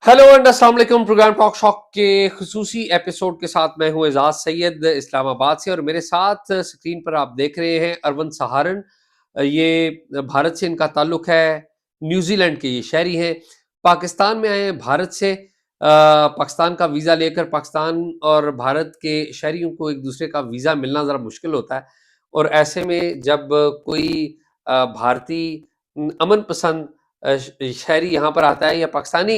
Hello and अस्सलाम वालेकुम। Programme talk shock के खुसूसी एपिसोड के साथ मैं हूं एजाज सैयद इस्लामाबाद से, और मेरे साथ स्क्रीन पर आप देख रहे हैं अरविंद सहारन। ये भारत से इनका ताल्लुक है, न्यूजीलैंड के ये शहरी हैं, पाकिस्तान में आए हैं भारत से। पाकिस्तान का वीज़ा लेकर, पाकिस्तान और भारत के शहरियों को एक दूसरे का वीज़ा मिलना ज़रा मुश्किल होता है, और ऐसे में जब कोई भारतीय अमन पसंद शहरी यहाँ पर आता है या पाकिस्तानी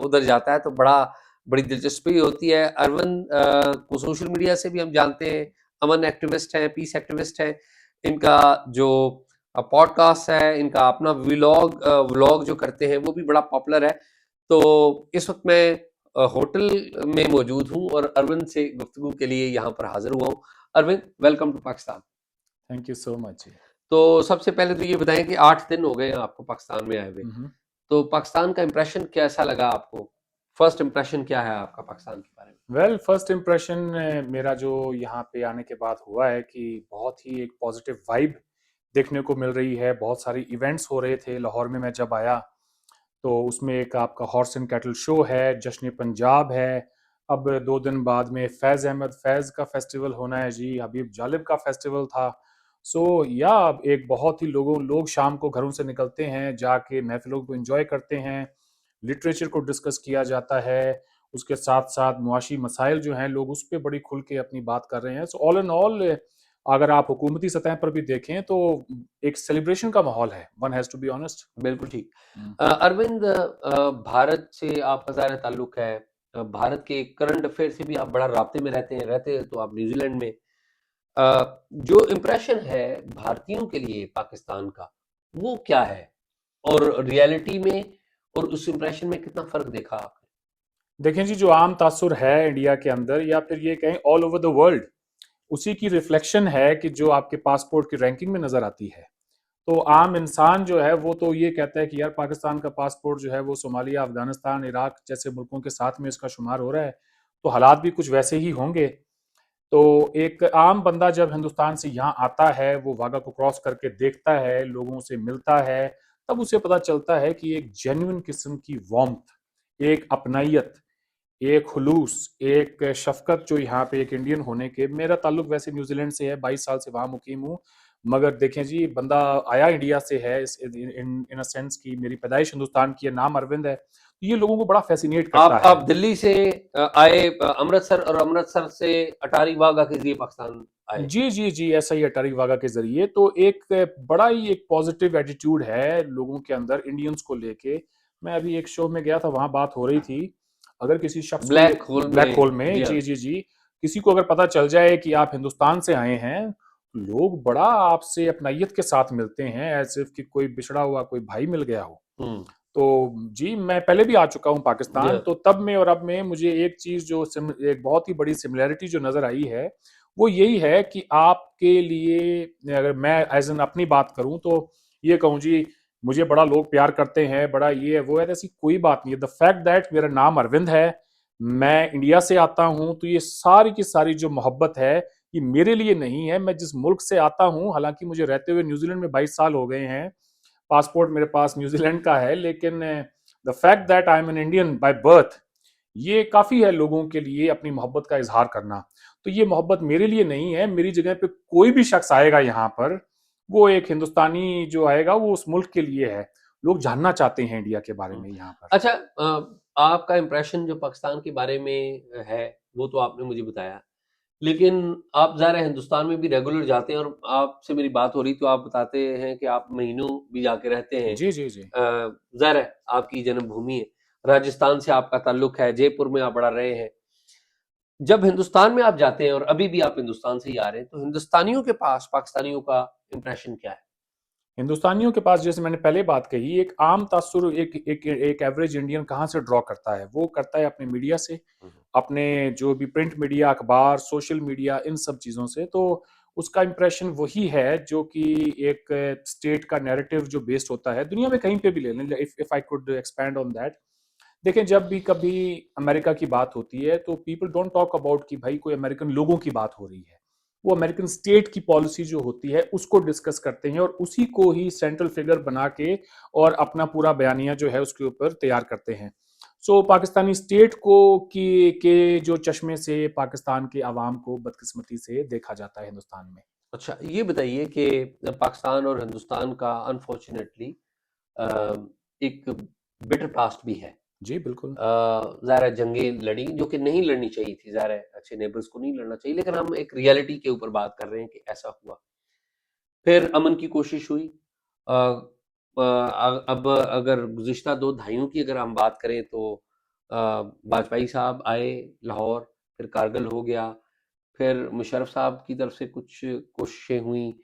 उधर जाता है तो बड़ी दिलचस्पी होती है। अरविंद को सोशल मीडिया से भी हम जानते हैं, अमन एक्टिविस्ट हैं, पीस एक्टिविस्ट हैं। इनका जो पॉडकास्ट है, इनका अपना व्लॉग जो करते हैं वो भी बड़ा पॉपुलर है। तो इस वक्त मैं होटल में मौजूद हूँ और अरविंद से गुफ्तगू के लिए यहाँ पर हाजिर हुआ हूँ। Arvind, welcome to Pakistan. Thank you so much. तो सबसे पहले तो ये बताएं कि 8 दिन हो गए हैं आपको पाकिस्तान में आए हुए, तो पाकिस्तान का इंप्रेशन कैसा लगा आपको? फर्स्ट इंप्रेशन क्या है आपका पाकिस्तान के बारे में? वेल, फर्स्ट इम्प्रेशन मेरा जो यहाँ पे आने के बाद हुआ है कि बहुत ही एक पॉजिटिव वाइब देखने को मिल रही है। बहुत सारी इवेंट्स हो रहे थे लाहौर में। मैं जब आया तो उसमें एक आपका हॉर्स एंड कैटल शो है, जश्न पंजाब है। अब 2 दिन बाद में फैज़ अहमद फैज़ का फेस्टिवल होना है जी, हबीब जालिब का फेस्टिवल था। सो या एक बहुत ही लोग शाम को घरों से निकलते हैं, जाके महफिलों को एंजॉय करते हैं, लिटरेचर को डिस्कस किया जाता है। उसके साथ साथ मुआशी मसाइल जो हैं, लोग उस पर बड़ी खुल के अपनी बात कर रहे हैं। सो ऑल इन ऑल, अगर आप हुकूमती सतह पर भी देखें तो एक सेलिब्रेशन का माहौल है, one has to be honest. बिल्कुल ठीक। अरविंद, भारत से आपका ज़ाहिर ताल्लुक है, भारत के करंट अफेयर से भी आप बड़ा राब्ते में रहते हैं तो आप न्यूजीलैंड में। जो इम्प्रेशन है भारतीयों के लिए पाकिस्तान का, वो क्या है? और रियलिटी में और उस इम्प्रेशन में कितना फर्क देखा आपने? देखें जी, जो आम तासुर है इंडिया के अंदर या फिर ये कहें ऑल ओवर द वर्ल्ड, उसी की रिफ्लेक्शन है कि जो आपके पासपोर्ट की रैंकिंग में नज़र आती है। तो आम इंसान जो है वो तो ये कहता है कि यार पाकिस्तान का पासपोर्ट जो है वो सोमालिया, अफगानिस्तान, इराक जैसे मुल्कों के साथ में इसका शुमार हो रहा है, तो हालात भी कुछ वैसे ही होंगे। तो एक आम बंदा जब हिंदुस्तान से यहाँ आता है, वो वाघा को क्रॉस करके देखता है, लोगों से मिलता है, तब उसे पता चलता है कि एक जेन्युइन किस्म की वार्मथ, एक अपनाइयत, एक खुलूस, एक शफकत जो यहाँ पे एक इंडियन होने के। मेरा ताल्लुक वैसे न्यूजीलैंड से है, 22 साल से वहाँ मुकीम हूँ, मगर देखें जी, बंदा आया इंडिया से है, इन अ सेंस की मेरी पैदाइश हिंदुस्तान की है, नाम अरविंद है, तो ये लोगों को बड़ा फैसिनेट करता आप है। दिल्ली से आए, अमृतसर, और अमृतसर से अटारी वाघा के जरिए पाकिस्तान आए। जी जी जी, ऐसा ही अटारी वाघा के जरिए। तो एक बड़ा ही एक पॉजिटिव एटीट्यूड है लोगों के अंदर इंडियंस को लेके। मैं अभी एक शो में गया था, वहां बात हो रही थी, अगर किसी शख्स को ब्लैक होल ब्लैक होल में, में, जी हाँ। जी जी जी, किसी को अगर पता चल जाए कि आप हिंदुस्तान से आए हैं, लोग बड़ा आपसे अपनाइयत के साथ मिलते हैं, एज इफ कि कोई बिछड़ा हुआ कोई भाई मिल गया हो। हम्म। तो जी, मैं पहले भी आ चुका हूँ जी पाकिस्तान, हाँ। तो तब में और अब में मुझे एक चीज जो एक बहुत ही बड़ी सिमिलैरिटी जो नजर आई है, वो यही है कि आपके लिए, अगर मैं एज एन अपनी बात करूं तो ये कहूँ जी, मुझे बड़ा लोग प्यार करते हैं, बड़ा ये है वो है, ऐसी कोई बात नहीं है। द फैक्ट दैट मेरा नाम अरविंद है, मैं इंडिया से आता हूं, तो ये सारी की सारी जो मोहब्बत है, ये मेरे लिए नहीं है। मैं जिस मुल्क से आता हूं, हालांकि मुझे रहते हुए न्यूजीलैंड में 22 साल हो गए हैं, पासपोर्ट मेरे पास न्यूजीलैंड का है, लेकिन the fact that I am an Indian by birth, ये काफी है लोगों के लिए अपनी मोहब्बत का इजहार करना। तो ये मोहब्बत मेरे लिए नहीं है, मेरी जगह पे कोई भी शख्स आएगा यहाँ पर, वो एक हिंदुस्तानी जो आएगा वो उस मुल्क के लिए है। लोग जानना चाहते हैं इंडिया के बारे में यहाँ पर। अच्छा, आपका इम्प्रेशन जो पाकिस्तान के बारे में है वो तो आपने मुझे बताया, लेकिन आप ज़ाहिर है हिंदुस्तान में भी रेगुलर जाते हैं, और आपसे मेरी बात हो रही तो आप बताते हैं कि आप महीनों भी जाके रहते हैं। जी जी जी। ज़ाहिर है आपकी जन्मभूमि है, राजस्थान से आपका ताल्लुक है, जयपुर में आप बड़ा रहे हैं। जब हिंदुस्तान में आप जाते हैं, और अभी भी आप हिंदुस्तान से ही आ रहे हैं, तो हिंदुस्तानियों के पास पाकिस्तानियों का इम्प्रेशन क्या है? हिंदुस्तानियों के पास, जैसे मैंने पहले बात कही, एक आम तासुर एक एवरेज इंडियन कहाँ से ड्रॉ करता है? वो करता है अपने मीडिया से, अपने जो भी प्रिंट मीडिया, अखबार, सोशल मीडिया, इन सब चीज़ों से। तो उसका इंप्रेशन वही है जो कि एक स्टेट का नैरेटिव जो बेस्ड होता है, दुनिया में कहीं पे भी ले लें। If I could expand on that, देखें, जब भी कभी अमेरिका की बात होती है तो पीपल डोंट टॉक अबाउट कि भाई कोई अमेरिकन लोगों की बात हो रही है। वो अमेरिकन स्टेट की पॉलिसी जो होती है उसको डिस्कस करते हैं, और उसी को ही सेंट्रल फिगर बना के और अपना पूरा बयानिया जो है उसके ऊपर तैयार करते हैं। सो पाकिस्तानी स्टेट को के जो चश्मे से पाकिस्तान के अवाम को बदकिस्मती से देखा जाता है हिंदुस्तान में। अच्छा, ये बताइए कि पाकिस्तान और हिंदुस्तान का अनफॉर्चुनेटली एक बिटर पास्ट भी है। जी बिल्कुल। ज़ाहिर है जंगें लड़ी जो कि नहीं लड़नी चाहिए थी, ज़ाहिर है अच्छे नेबर्स को नहीं लड़ना चाहिए, लेकिन हम एक रियलिटी के ऊपर बात कर रहे हैं कि ऐसा हुआ। फिर अमन की कोशिश हुई। अ, अब अगर गुज़िश्ता 2 दहाइयों की अगर हम बात करें तो वाजपेयी साहब आए लाहौर, फिर कारगिल हो गया, फिर मुशर्रफ साहब की तरफ से कुछ कोशिशें हुई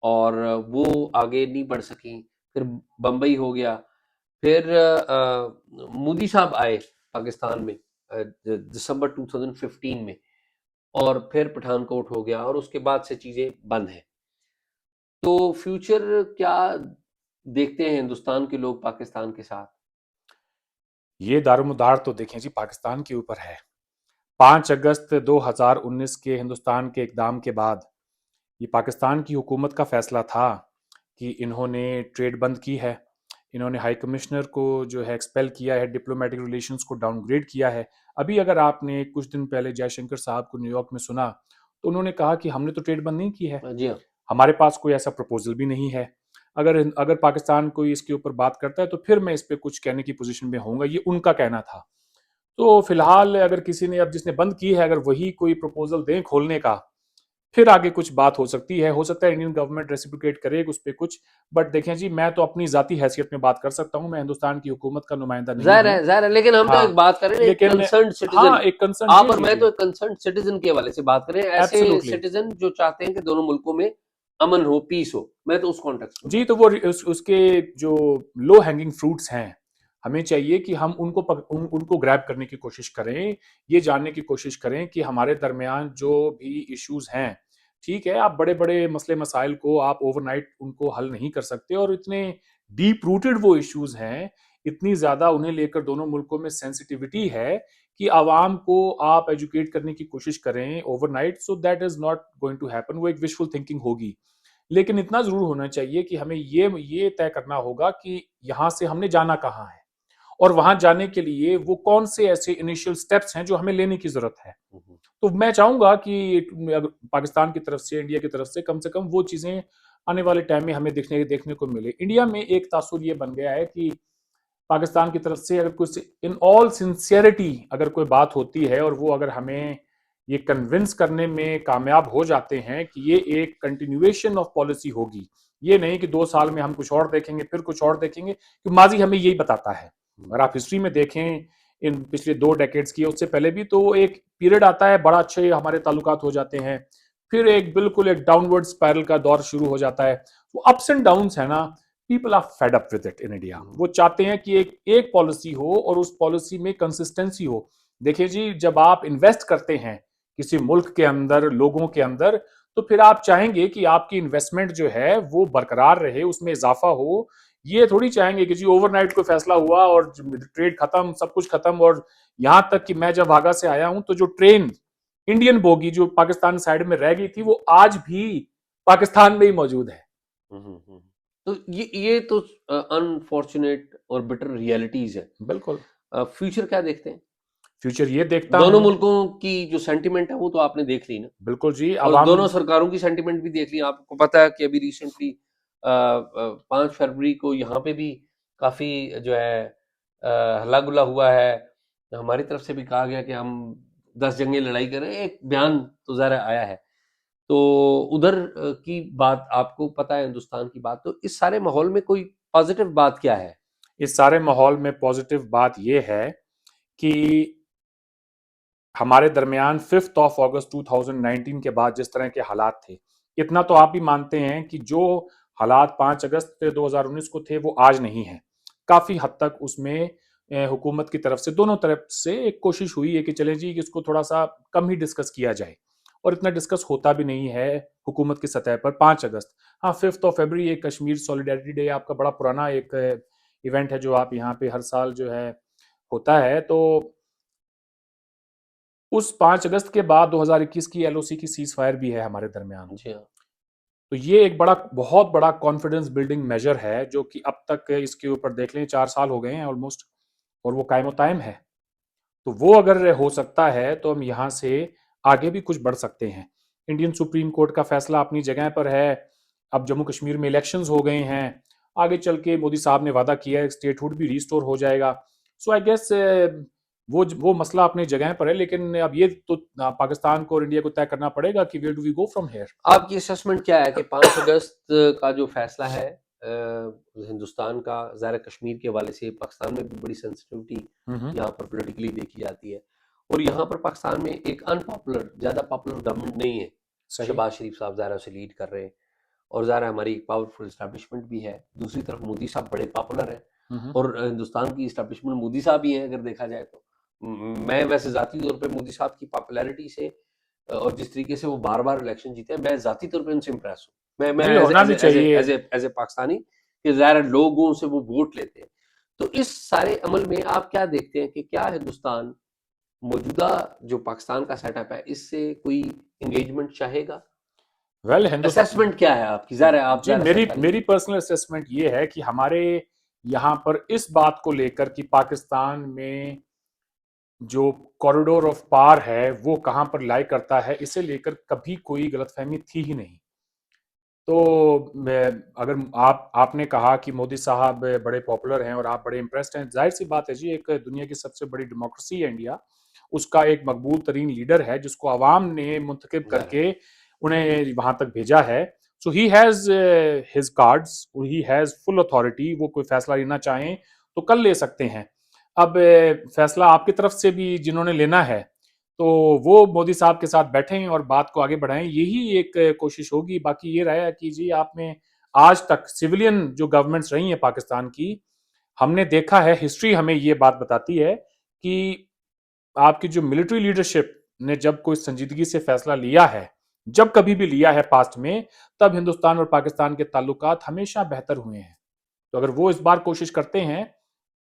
और वो आगे नहीं बढ़ सकीं, फिर बम्बई हो गया, फिर मोदी साहब आए पाकिस्तान में दिसंबर 2015 में और फिर पठानकोट हो गया और उसके बाद से चीज़ें बंद हैं। तो फ्यूचर क्या देखते हैं हिंदुस्तान के लोग पाकिस्तान के साथ? ये दारोमदार तो देखें जी पाकिस्तान के ऊपर है। 5 अगस्त 2019 के हिंदुस्तान के इक़दाम के बाद ये पाकिस्तान की हुकूमत का फैसला था कि इन्होंने ट्रेड बंद की है, इन्होंने हाई कमिश्नर को जो है एक्सपेल किया है, डिप्लोमेटिक रिलेशंस को डाउनग्रेड किया है। अभी अगर आपने कुछ दिन पहले जयशंकर साहब को न्यूयॉर्क में सुना तो उन्होंने कहा कि हमने तो ट्रेड बंद नहीं की है, जी हाँ। हमारे पास कोई ऐसा प्रपोजल भी नहीं है। अगर अगर पाकिस्तान कोई इसके ऊपर बात करता है तो फिर मैं इस पे कुछ कहने की पोजीशन में होऊंगा, ये उनका कहना था। तो फिलहाल अगर किसी ने अब जिसने बंद की है अगर वही कोई प्रपोजल दें खोलने का, फिर आगे कुछ बात हो सकती है। हो सकता है इंडियन गवर्नमेंट रेसिप्रोकेट करे उस पे कुछ। बट देखें जी मैं तो अपनी जाती हैसियत में बात कर सकता हूं, मैं हिंदुस्तान की हुकूमत का नुमाइंदा नहीं हूं। ज़ाहिर है, लेकिन हम तो हाँ, एक बात कर रहे हैं, एक लेकिन कंसर्न्ड हाँ सिटीज़न। एक कंसर्न, आप जी और जी मैं जी, तो एक कंसर्न्ड सिटीज़न के हवाले से बात कर रहे हैं, ऐसे एब्सोल्युटली। सिटीज़न जो चाहते हैं कि दोनों मुल्कों में अमन हो, पीस हो। मैं तो उस कॉन्टेक्स्ट में जी बात तो वो उसके जो लो हैंगिंग फ्रूट्स हैं, हमें चाहिए कि हम उनको ग्रैब करने की कोशिश करें, ये जानने की कोशिश करें कि हमारे दरमियान जो भी इश्यूज हैं, ठीक है आप बड़े बड़े मसले मसाइल को आप ओवरनाइट उनको हल नहीं कर सकते, और इतने डीप रूटेड वो इश्यूज हैं, इतनी ज्यादा उन्हें लेकर दोनों मुल्कों में सेंसिटिविटी है कि आवाम को आप एजुकेट करने की कोशिश करें overnight, so that is not going to happen, वो एक विशफुल थिंकिंग होगी। लेकिन इतना ज़रूर होना चाहिए कि हमें ये तय करना होगा कि यहाँ से हमने जाना कहाँ है, और वहाँ जाने के लिए वो कौन से ऐसे इनिशियल स्टेप्स हैं जो हमें लेने की ज़रूरत है। हम्म, तो मैं चाहूँगा कि अगर पाकिस्तान की तरफ से कम वो चीज़ें आने वाले टाइम में हमें देखने को मिले। इंडिया में एक तासुर ये बन गया है कि पाकिस्तान की तरफ से अगर कुछ इन ऑल सिंसियरिटी अगर कोई बात होती है और वो अगर हमें ये कन्विंस करने में कामयाब हो जाते हैं कि ये एक कंटिन्यूएशन ऑफ पॉलिसी होगी, ये नहीं कि 2 साल में हम कुछ और देखेंगे फिर कुछ और देखेंगे, कि माजी हमें यही बताता है। अगर आप हिस्ट्री में देखें इन पिछले 2 डेकेड्स की, उससे पहले भी तो एक पीरियड आता है बड़ा अच्छे हमारे ताल्लुकात हो जाते हैं, फिर एक बिल्कुल एक डाउनवर्ड स्पाइरल का दौर शुरू हो जाता है। वो अप्स एंड डाउन्स है ना, people are fed up with it in India. Hmm, वो चाहते हैं कि एक पॉलिसी हो और उस पॉलिसी में कंसिस्टेंसी हो। देखिए जी जब आप इन्वेस्ट करते हैं किसी मुल्क के अंदर, लोगों के अंदर, तो फिर आप चाहेंगे कि आपकी इन्वेस्टमेंट जो है वो बरकरार रहे, उसमें इजाफा हो। ये थोड़ी चाहेंगे कि जी ओवरनाइट कोई फैसला हुआ और ट्रेड खत्म, सब कुछ खत्म, और यहां तक कि मैं जब वागा से आया हूं तो जो ट्रेन इंडियन बोगी जो पाकिस्तान साइड में रह गई थी वो आज भी पाकिस्तान में ही मौजूद है। हम्म। तो ये तो अनफॉर्चुनेट और बिटर रियलिटीज है। बिल्कुल। फ्यूचर क्या देखते हैं? फ्यूचर ये देखता दोनों हूं। मुल्कों की जो सेंटिमेंट है वो तो आपने देख ली ना, बिल्कुल जी और अवाम। दोनों सरकारों की सेंटिमेंट भी देख ली। आपको पता है कि अभी रिसेंटली 5 फरवरी को यहाँ पे भी काफी जो है हल्ला गुल्ला हुआ है। हमारी तरफ से भी कहा गया कि हम 10 जंगें लड़ाई करें, एक बयान तो ज़ाहिर आया है। तो उधर की बात आपको पता है, हिंदुस्तान की बात, तो इस सारे माहौल में कोई पॉजिटिव बात क्या है? इस सारे माहौल में पॉजिटिव बात यह है कि हमारे दरमियान 5 अगस्त 2019 के बाद जिस तरह के हालात थे, इतना तो आप भी मानते हैं कि जो हालात 5 अगस्त 2019 को थे वो आज नहीं है। काफी हद तक उसमें हुकूमत की तरफ से, दोनों तरफ से एक कोशिश हुई है कि चलें जी कि इसको थोड़ा सा कम ही डिस्कस किया जाए, और इतना डिस्कस होता भी नहीं है हुकूमत की सतह पर। 5 अगस्त, हाँ 5 फरवरी एक कश्मीर सॉलिडारिटी डे आपका बड़ा पुराना एक इवेंट है जो आप यहाँ पे हर साल जो है होता है। तो उस 5 अगस्त के बाद 2021 की एलओसी की सीज फायर भी है हमारे दरमियान। जी हाँ। तो ये एक बहुत बड़ा कॉन्फिडेंस बिल्डिंग मेजर है जो कि अब तक इसके ऊपर देख लें 4 साल हो गए हैं ऑलमोस्ट। और वो कायम तायम है। तो वो अगर हो सकता है तो हम यहाँ से आगे भी कुछ बढ़ सकते हैं। इंडियन सुप्रीम कोर्ट का फैसला अपनी जगह पर है। अब जम्मू कश्मीर में इलेक्शंस हो गए हैं, आगे चल के मोदी साहब ने वादा किया है स्टेटहुड भी रिस्टोर हो जाएगा। सो आई गेस वो मसला अपनी जगह पर है, लेकिन अब ये तो पाकिस्तान को और इंडिया को तय करना पड़ेगा कि where do we go from here. आपकी असेसमेंट क्या है कि 5 अगस्त का जो फैसला है हिंदुस्तान का, ज़ाहिर है कश्मीर के हवाले से पाकिस्तान में भी बड़ी सेंसिटिविटी यहाँ पर पॉलिटिकली देखी जाती है, और यहाँ पर पाकिस्तान में एक अनपॉपुलर, ज़्यादा पॉपुलर गवर्नमेंट नहीं है। सही। शहबाज शरीफ साहब ज़ाहिर है उसे लीड कर रहे हैं, और ज़ाहिर है हमारी पावरफुल इस्टेब्लिशमेंट भी है। दूसरी तरफ मोदी साहब बड़े पॉपुलर हैं, और हिंदुस्तान की इस्टेब्लिशमेंट मोदी साहब ही हैं अगर देखा जाए तो। मैं वैसे ज़ाती तौर पे मोदी साहब की पॉपुलैरिटी से और जिस तरीके से वो बार बार इलेक्शन जीते हैं, मैं ज़ाती तौर पे उनसे इम्प्रेस हूँ। मैं नहीं, एज होना भी एज चाहिए। एज ए पाकिस्तानी कि ज़ाहिर लोगों से वो वोट लेते हैं। तो इस सारे अमल में आप क्या देखते हैं कि क्या हिंदुस्तान मौजूदा जो पाकिस्तान का सेटअप है इससे कोई एंगेजमेंट चाहेगा? वेल हिंदुस्तान, असेसमेंट क्या है आपकी? ज़ाहिर है आप जी ज़्यादा मेरी सरकारी मेरी पर्सनल असेसमेंट ये है कि हमारे यहाँ पर इस बात को लेकर कि पाकिस्तान में जो कॉरिडोर ऑफ पार है वो कहाँ पर लाई करता है, इसे लेकर कभी कोई गलतफहमी थी ही नहीं। तो अगर आपने कहा कि मोदी साहब बड़े पॉपुलर हैं और आप बड़े इम्प्रेस्ड हैं, जाहिर सी बात है जी, एक दुनिया की सबसे बड़ी डेमोक्रेसी है इंडिया, उसका एक मकबूल तरीन लीडर है जिसको अवाम ने मुंतखब ज़ाहिर है। करके उन्हें वहां तक भेजा है। So he has his cards, he has full authority. वो कोई फैसला लेना चाहें तो कल ले सकते हैं। अब फैसला आपकी तरफ से भी जिन्होंने लेना है तो वो मोदी साहब के साथ बैठें और बात को आगे बढ़ाएं, यही एक कोशिश होगी। बाकी ये रहा है कि जी आपने आज तक सिविलियन जो गवर्नमेंट्स रही हैं पाकिस्तान की, हमने देखा है, हिस्ट्री हमें ये बात बताती है कि आपकी जो मिलिट्री लीडरशिप ने जब कोई संजीदगी से फैसला लिया है, जब कभी भी लिया है पास्ट में, तब हिंदुस्तान और पाकिस्तान के ताल्लुकात हमेशा बेहतर हुए हैं। तो अगर वो इस बार कोशिश करते हैं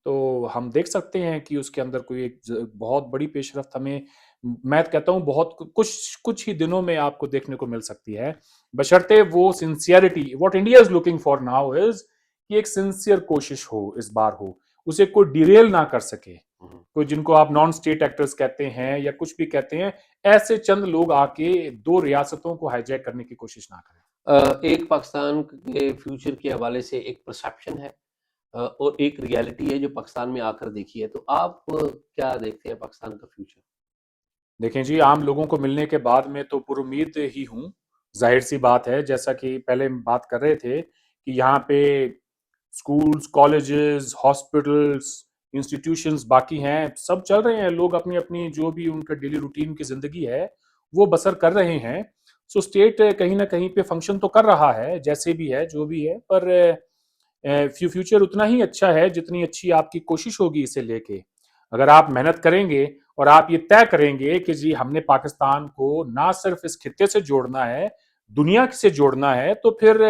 तो हम देख सकते हैं कि उसके अंदर कोई एक बहुत बड़ी पेशरफ्त हमें, मैं कहता हूं बहुत कुछ कुछ ही दिनों में आपको देखने को मिल सकती है, बशर्ते वो sincerity. What India is looking for now is कि एक सिंसियर कोशिश हो, इस बार हो, उसे कोई डिरेल ना कर सके। कोई जिनको आप नॉन स्टेट एक्टर्स कहते हैं या कुछ भी कहते हैं, ऐसे चंद लोग आके दो रियासतों को हाईजैक करने की कोशिश ना करें। एक पाकिस्तान के फ्यूचर के हवाले से एक परसेप्शन है, और एक रियलिटी है जो पाकिस्तान में आकर देखी है। तो आप क्या देखते हैं पाकिस्तान का फ्यूचर? देखें जी, आम लोगों को मिलने के बाद में तो पुरुमीद ही हूँ। जाहिर सी बात है, जैसा कि पहले हम बात कर रहे थे कि यहाँ पे स्कूल्स, कॉलेजेस, हॉस्पिटल्स, इंस्टीट्यूशंस बाकी हैं, सब चल रहे हैं। लोग अपनी अपनी जो भी उनका डेली रूटीन की जिंदगी है वो बसर कर रहे हैं। सो स्टेट कहीं ना कहीं पे फंक्शन तो कर रहा है, जैसे भी है जो भी है, पर फ्यूचर उतना ही अच्छा है जितनी अच्छी आपकी कोशिश होगी इसे लेके। अगर आप मेहनत करेंगे और आप ये तय करेंगे कि जी हमने पाकिस्तान को ना सिर्फ इस खित्ते से जोड़ना है, दुनिया से जोड़ना है, तो फिर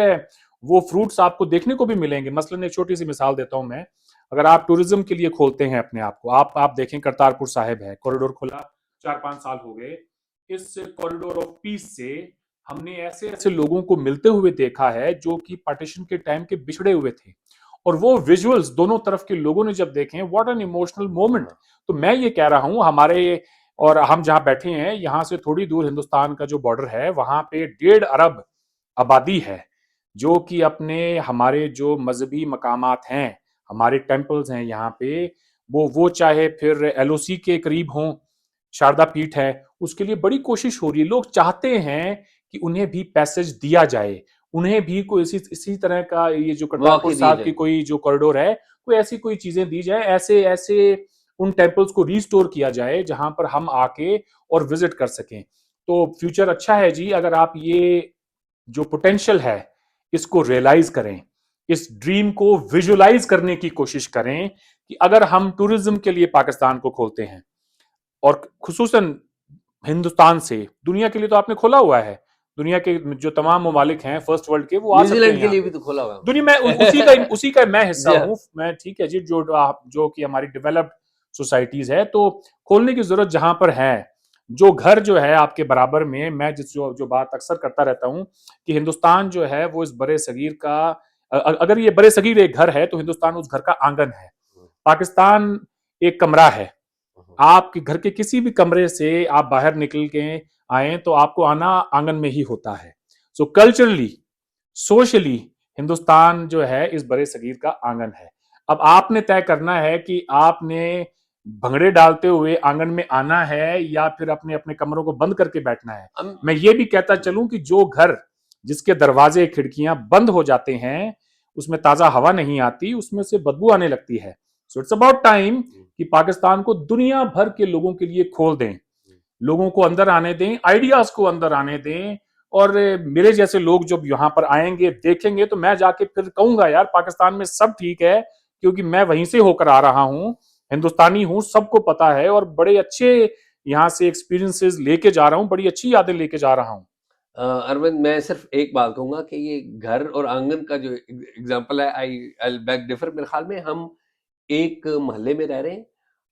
वो फ्रूट्स आपको देखने को भी मिलेंगे। मसलन एक छोटी सी मिसाल देता हूं मैं, अगर आप टूरिज्म के लिए खोलते हैं अपने आप को, आप देखें करतारपुर साहिब है, कॉरिडोर खुला 4-5 साल हो गए। इस कॉरिडोर ऑफ पीस से हमने ऐसे ऐसे लोगों को मिलते हुए देखा है जो कि पार्टीशन के टाइम के बिछड़े हुए थे, और वो विजुअल्स दोनों तरफ के लोगों ने जब देखे, व्हाट एन इमोशनल मोमेंट। तो मैं ये कह रहा हूं, हमारे और हम जहां बैठे हैं यहां से थोड़ी दूर हिंदुस्तान का जो बॉर्डर है, वहां पे 1.5 अरब आबादी है जो कि अपने हमारे जो मजहबी मकामात हैं, हमारे टेम्पल्स हैं यहाँ पे, वो चाहे फिर एलओसी के करीब हों, शारदा पीठ है, उसके लिए बड़ी कोशिश हो रही है। लोग चाहते हैं कि उन्हें भी पैसेज दिया जाए, उन्हें भी कोई इसी तरह का, ये जो करतारपुर मौके दिए साहब की जाए। कोई जो कॉरिडोर है, कोई ऐसी कोई चीजें दी जाए, ऐसे ऐसे उन टेम्पल्स को रिस्टोर किया जाए जहां पर हम आके और विजिट कर सकें। तो फ्यूचर अच्छा है जी, अगर आप ये जो पोटेंशियल है इसको रियलाइज करें, इस ड्रीम को विजुअलाइज करने की कोशिश करें कि अगर हम टूरिज्म के लिए पाकिस्तान को खोलते हैं, और खुसूसन हिंदुस्तान से दुनिया के लिए तो आपने खोला हुआ है, दुनिया के जो तमाम ममालिक हैं फर्स्ट वर्ल्ड के, वो आ सकते हैं न्यूजीलैंड के यहाँ लिए भी पे। तो खोला हुआ है दुनिया में हमने। उसी का मैं हिस्सा जी हाँ। हूँ मैं, ठीक है जी, जो कि हमारी डेवलप्ड सोसाइटीज है, तो खोलने की जरूरत जहां पर है। जो घर जो है आपके बराबर में, मैं जिस जो बात अक्सर करता रहता हूँ कि हिंदुस्तान जो है वो इस बड़े सगीर का, अगर ये बड़े सगीर एक घर है तो हिंदुस्तान उस घर का आंगन है। पाकिस्तान एक कमरा है। हम्म, आपके घर के किसी भी कमरे से आप बाहर निकल के आए तो आपको आना आंगन में ही होता है। सो कल्चरली, सोशली, हिंदुस्तान जो है इस बड़े सगीर का आंगन है। अब आपने तय करना है कि आपने भंगड़े डालते हुए आंगन में आना है या फिर अपने अपने कमरों को बंद करके बैठना है। हम मैं ये भी कहता चलूं कि जो घर जिसके दरवाजे खिड़कियां बंद हो जाते हैं, उसमें ताजा हवा नहीं आती, उसमें से बदबू आने लगती है। सो इट्स अबाउट टाइम कि पाकिस्तान को दुनिया भर के लोगों के लिए खोल दें, लोगों को अंदर आने दें, आइडियाज को अंदर आने दें। और मेरे जैसे लोग जब यहाँ पर आएंगे देखेंगे तो मैं जाके फिर कहूंगा यार पाकिस्तान में सब ठीक है, क्योंकि मैं वहीं से होकर आ रहा हूँ, हिंदुस्तानी हूँ, सबको पता है और बड़े अच्छे यहाँ से एक्सपीरियंसेस लेके जा रहा हूँ, बड़ी अच्छी यादें लेके जा रहा हूँ। अरविंद, मैं सिर्फ एक बात कहूंगा कि ये घर और आंगन का जो एग्जांपल है, आई बैक डिफर। मेरे ख्याल में हम एक मोहल्ले में रह रहे हैं,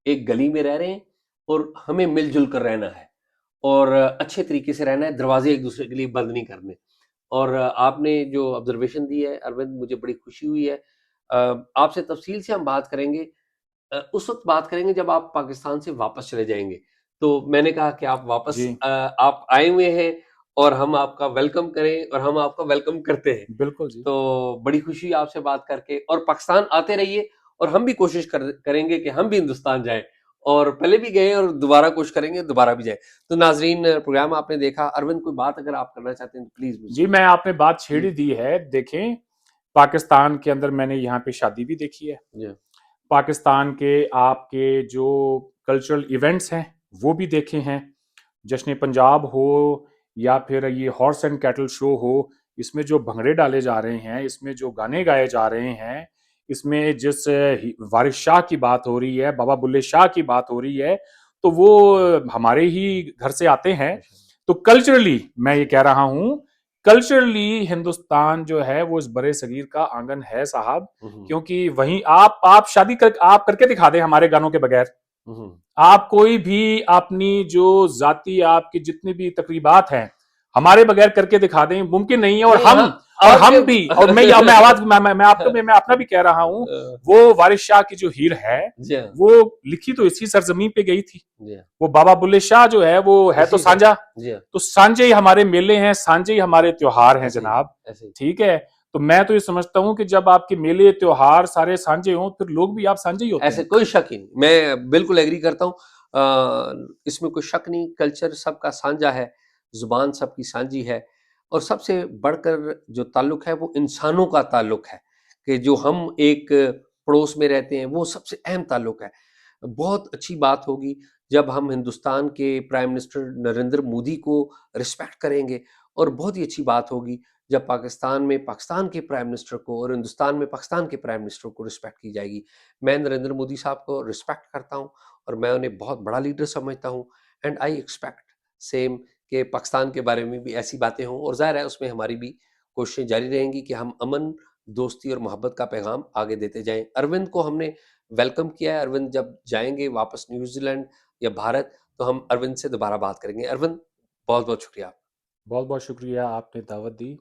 एक गली में रह रहे हैं, और हमें मिलजुल कर रहना है और अच्छे तरीके से रहना है, दरवाजे एक दूसरे के लिए बंद नहीं करने। और आपने जो ऑब्जर्वेशन दी है अरविंद, मुझे बड़ी खुशी हुई है। आपसे तफसील से हम बात करेंगे, उस वक्त बात करेंगे जब आप पाकिस्तान से वापस चले जाएंगे। तो मैंने कहा कि आप वापस, जी, आप आए हुए हैं और हम आपका वेलकम करें, और हम आपका वेलकम करते हैं। बिल्कुल जी। तो बड़ी खुशी आपसे बात करके, और पाकिस्तान आते रहिए, और हम भी कोशिश करेंगे कि हम भी हिंदुस्तान जाएं, और पहले भी गए और दोबारा कोशिश करेंगे दोबारा भी जाए। तो नाजरीन, प्रोग्राम आपने देखा। अरविंद, कोई बात अगर आप करना चाहते हैं तो प्लीज जी, मुझसे। मैं आपने बात छेड़ी जी। दी है। देखें, पाकिस्तान के अंदर मैंने यहाँ पे शादी भी देखी है, जी। पाकिस्तान के आपके जो कल्चरल इवेंट्स हैं वो भी देखे हैं। जश्न पंजाब हो या फिर ये हॉर्स एंड कैटल शो हो, इसमें जो भंगड़े डाले जा रहे हैं, इसमें जो गाने गाए जा रहे हैं, इसमें जिस वारिस शाह की बात हो रही है, बाबा बुल्ले शाह की बात हो रही है, तो वो हमारे ही घर से आते हैं। तो कल्चरली मैं ये कह रहा हूं, कल्चरली हिंदुस्तान जो है वो इस बड़े सगीर का आंगन है साहब। हम्म। क्योंकि वहीं आप शादी कर आप करके दिखा दें हमारे गानों के बगैर। हम्म। आप कोई भी अपनी जो जाति आपकी जितनी भी तकरीबात हैं हमारे बगैर करके दिखा दें, मुमकिन नहीं है। और नहीं, हम हाँ, और आपके हम भी, और मैं आवाज मैं आपको मैं अपना भी कह रहा हूं, वो वारिस शाह की जो हीर है जी हाँ। वो लिखी तो इसी सरजमीन पे गई थी। जी हाँ। वो बाबा बुल्ले शाह जो है वो है तो इसी सर। सांझा। जी हाँ। तो सांझे ही हमारे मेले हैं, सांझे ही हमारे त्योहार हैं ऐसे ही। जनाब। ऐसे ही। ठीक है। तो मैं तो ये समझता हूं कि जब आपके मेले त्योहार सारे सांझे हों फिर लोग भी आप सांझे ही होते ऐसे हैं। कोई शक ही नहीं, मैं बिल्कुल एग्री करता हूँ। इसमें कोई शक नहीं, कल्चर सबका साझा है, जुबान सबकी साझी है, और सबसे बढ़कर जो ताल्लुक है वो इंसानों का ताल्लुक है, कि जो हम एक पड़ोस में रहते हैं, वो सबसे अहम ताल्लुक है। बहुत अच्छी बात होगी जब हम हिंदुस्तान के प्राइम मिनिस्टर नरेंद्र मोदी को रिस्पेक्ट करेंगे, और बहुत ही अच्छी बात होगी जब पाकिस्तान में पाकिस्तान के प्राइम मिनिस्टर को और हिंदुस्तान में पाकिस्तान के प्राइम मिनिस्टर को रिस्पेक्ट की जाएगी। मैं नरेंद्र मोदी साहब को रिस्पेक्ट करता हूँ, और मैं उन्हें बहुत बड़ा लीडर समझता हूँ, एंड आई एक्सपेक्ट सेम कि पाकिस्तान के बारे में भी ऐसी बातें हों, और ज़ाहिर है उसमें हमारी भी कोशिशें जारी रहेंगी कि हम अमन, दोस्ती और मोहब्बत का पैगाम आगे देते जाएं। अरविंद को हमने वेलकम किया है। अरविंद जब जाएंगे वापस न्यूजीलैंड या भारत, तो हम अरविंद से दोबारा बात करेंगे। अरविंद, बहुत बहुत शुक्रिया। बहुत बहुत शुक्रिया, आपने दावत दी।